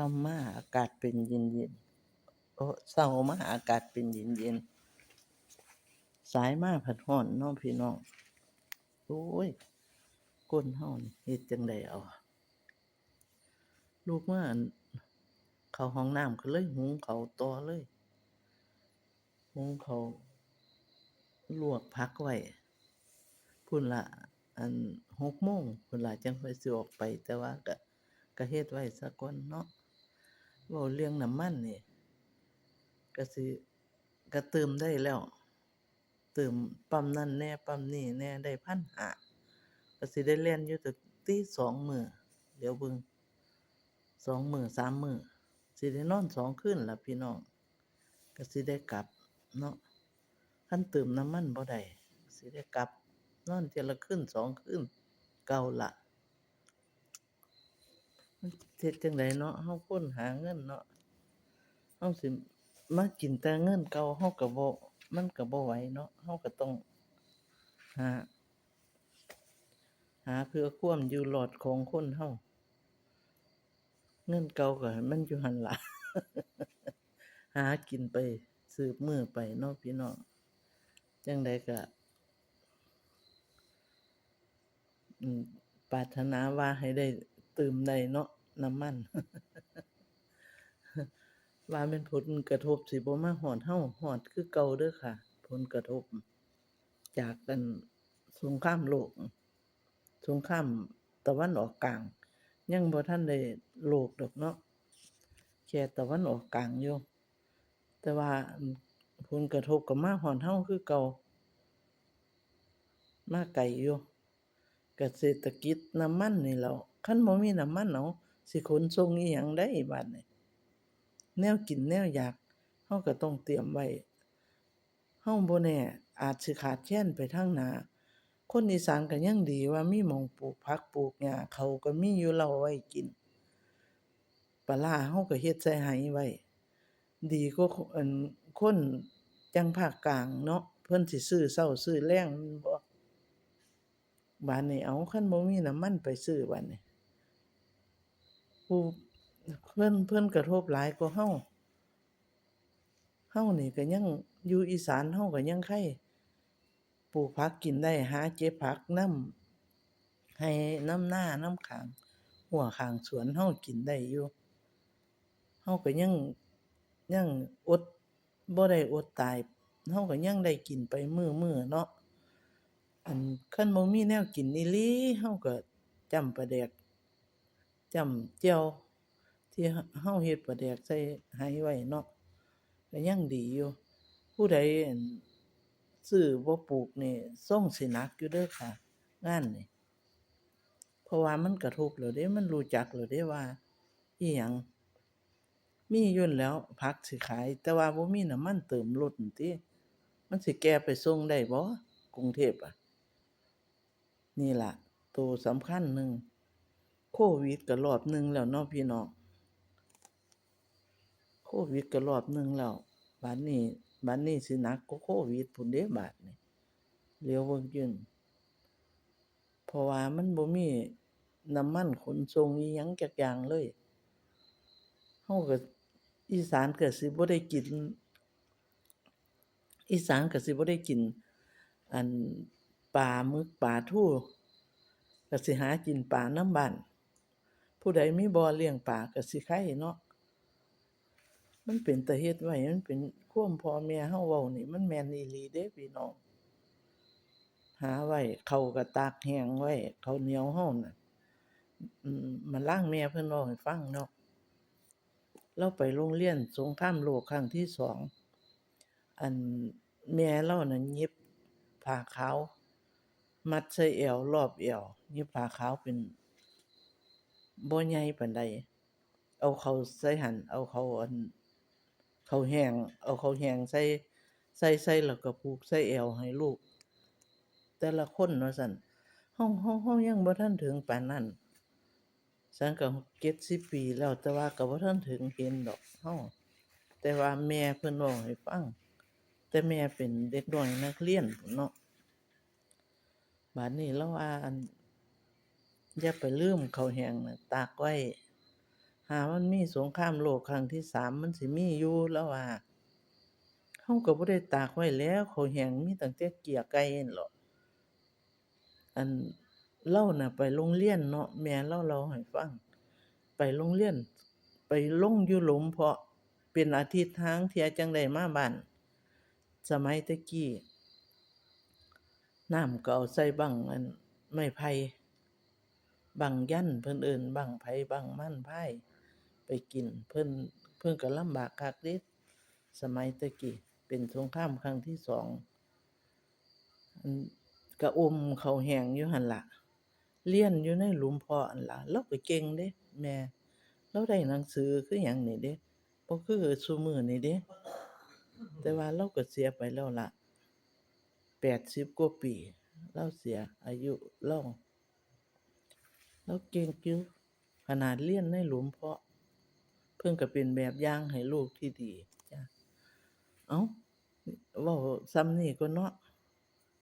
ค่ำมาอากาศเป็นเย็นๆโอ้เช้ามาอากาศเป็นเย็นๆสายมาผัดร้อนเนาะพี่น้องโอ้ยคนเฮานี่เฮ็ดจั่งใดเอาลุกมาอั่นเข้าห้องน้ำก็เลยหุงข้าวต่อเลยหุงข้าวลวกผักไว้พู้นล่ะอัน6โมงพู้นล่ะจั่งค่อยสิออกไปแต่ว่าก็เฮ็ดไว้ซะก่อนเนาะเว้าเรื่องน้ำมันนี่ก็สิก็เติมได้แล้วเติมปั๊มนั้นแหน่ปั๊มนี้แหน่ได้1,500ก็สิได้แล่นอยู่จักติ2มื้อเดี๋ยวเบิ่ง2มื้อ3มื้อสิได้นอน2คืนล่ะพี่น้องก็สิได้กลับเนาะคันเติมน้ำมันบ่ได้สิได้กลับนอนเที่ยละคืน2คืนเก่าล่ะมันเฮ็ดจั่งใดเนาะเฮาคนหาเงินเนาะเฮาสิมากินแต่เงินเก่าเฮาก็บ่มันก็บ่ไหวเนาะเฮาก็ต้องหาเพื่อความอยู่รอดของคนเฮาเงินเก่าก็ให้มันอยู่หั้นล่ะ หากินไปสืบมื้อไปเนาะพี่น้องจั่งใดก็อืมปรารถนาว่าให้ได้เติมได้เนาะน้ำมัน ว่าแม่นผลกระทบสิบ่มาฮอดเฮาฮอดคือเก่าเด้อค่ะผลกระทบจากอันสงครามโลกสงครามตะวันออกกลางยังบ่ทันได้โลกดอกเนาะแค่ตะวันออกกลางอยู่แต่ว่าผลกระทบก็มาฮอดเฮาคือเก่ามาไกลอยู่เกษตรกิจน้ำมันนี่แหล้วคันบ่มีน้ำมันเอาสิขนส่งอิหยังได้บัดนี้แนวกินแนวอยากเราก็ต้องเตรียมไว้เราบ่แน่อาจสิขาดแคลนไปทางหน้าคนอีสานก็ยังดีว่ามีหม้องปลูกผักปลูกหญ้าข้าวก็มีอยู่แล้วไว้กินปลาร้าเราก็เฮ็ดใส่ไหไว้ดีกว่าคนจังภาคกลางเนาะเพิ่นสิซื้อเช้าซื้อแลงแม่นบ่บัดนี้เอ้าคันบ่มีน้ำมันไปซื้อบัดนี้ผู้เพิ่นกระทบหลายกว่าเฮานี่ก็ยังอยู่อีสานเฮาก็ยังไคปลูกผักกินได้หาเก็บผักนำให้นำนานำข้างหัวข้างสวนเฮากินได้อยู่เฮาก็ยังอดบ่ได้อดตายเฮาก็ยังได้กินไปมื้อๆเนาะคันบ่มีแนวกินอีหลีเฮาก็จ้ำปลาแดกจ้ำแจ่วที่เฮาเฮ็ดปลาแดกใส่ไหไว้เนาะก็ยังดีอยู่ผู้ใดซื้อบ่ปลูกนี่ทรงสิหนักอยู่เด้อค่ะงานนี่เพราะว่ามันกระทบแล้วเดะมันรู้จักแล้วเดะว่าอิหยังมีอยู่นั้นแหล้วผักสิขายแต่ว่าบ่มีน้ำมันเติมรถนั่นติมันสิแก่ไปส่งได้บ่กรุงเทพอะนี่ล่ะตัวสำคัญหนึ่งโควิดก็รอบหนึ่งแล้วเนาะพี่น้องโควิดก็รอบหนึ่งแล้วบัดนี้สิหนักกว่าโควิดพู้นเด้บัดนี้เหลียวเบิ่งอยู่นั่นเพราะว่ามันบ่มีน้ำมันขนส่งอิหยังจักอย่างเลยเราก็อีสานก็สิบ่ได้กินอีสานก็สิบ่ได้กินอันปลาหมึกปลาทูก็สิหากินปลานำบ้านผู้ใดมีบ่อเลี้ยงปลาก็สิไคเนาะมันเป็นตาเฮ็ดไว้มันเป็นความพ่อแม่เราเว้านี่มันแม่นอีหลีเด้พี่น้องหาไว้ข้าวก็ตากแห้งไว้ข้าวเหนียวเราน่ะมะลางแม่เพิ่นเว้าให้ฟังเนาะเลาไปโรงเรียนสงครามโลกครั้งที่2อันแม่เลาน่ะเย็บผ้าขาวมัดใส่เอวรอบเอวเย็บผ้าขาวเป็นบ่ใหญ่ปานใดเอาเข้าใส่หั้นเอาเข้าข้าวแห้งเอาข้าวแห้งใส่แล้วก็ผูกใส่เอวให้ลูกแต่ละคนว่าซั่นเฮายังบ่ทันถึงปานนั้นฉันก็70ปีแล้วแต่ว่าก็บ่ทันถึงเห็นดอกเฮาแต่ว่าแม่เพิ่นเว้าให้ฟังแต่แม่เป็นเด็กน้อยนักเรียนพู้นเนาะบัดนี้เลาว่าอย่าไปลืมข้าวแห้งน่ะตากไว้ หามันมีสงครามโลกครั้งที่3มันสิมีอยู่เลาว่าเราก็บ่ได้ตากไว้แหล้วข้าวแห้งมีตั้งแต่เกียไก่นั่นล่ะอั่นเลาน่ะไปโรงเรียนเนาะแม่เลาเล่าให้ฟังไปโรงเรียนไปลงอยู่หลุมเพาะเป็นอาทิตย์ห่าลางเที่ยจั่งได้มาบ้านสมัยแต่กี้น้ำก็เอาใส่บั้งอันไม้ไผ่บั้งยันต์เพิ่นเอิ้นบั้งไผบั้งมันพายไปกินเพิ่นก็ลำบากคักเดะสมัยแต่กี้เป็นสงครามครั้งที่2อั่นก็อมข้าวแห้งอยู่หั่นล่ะเรียนอยู่ในหลุมเพาะนั่นล่ะเลาก็เก่งเดะแม่เลาได้หนังสือคือหยังนี่เดะบ่คือซุมื้อนี้เดะแต่ว่าเลาก็เสียไปแล้วล่ะ80กว่าปีเลาเสียอายุเลาเก่งอยู่ขนาดเรียนในหลุมเพาะเพิ่นก็เป็นแบบอย่างให้ลูกที่ดีจ้ะเอ้าเว้าส่ำนี้ก่อนเนาะ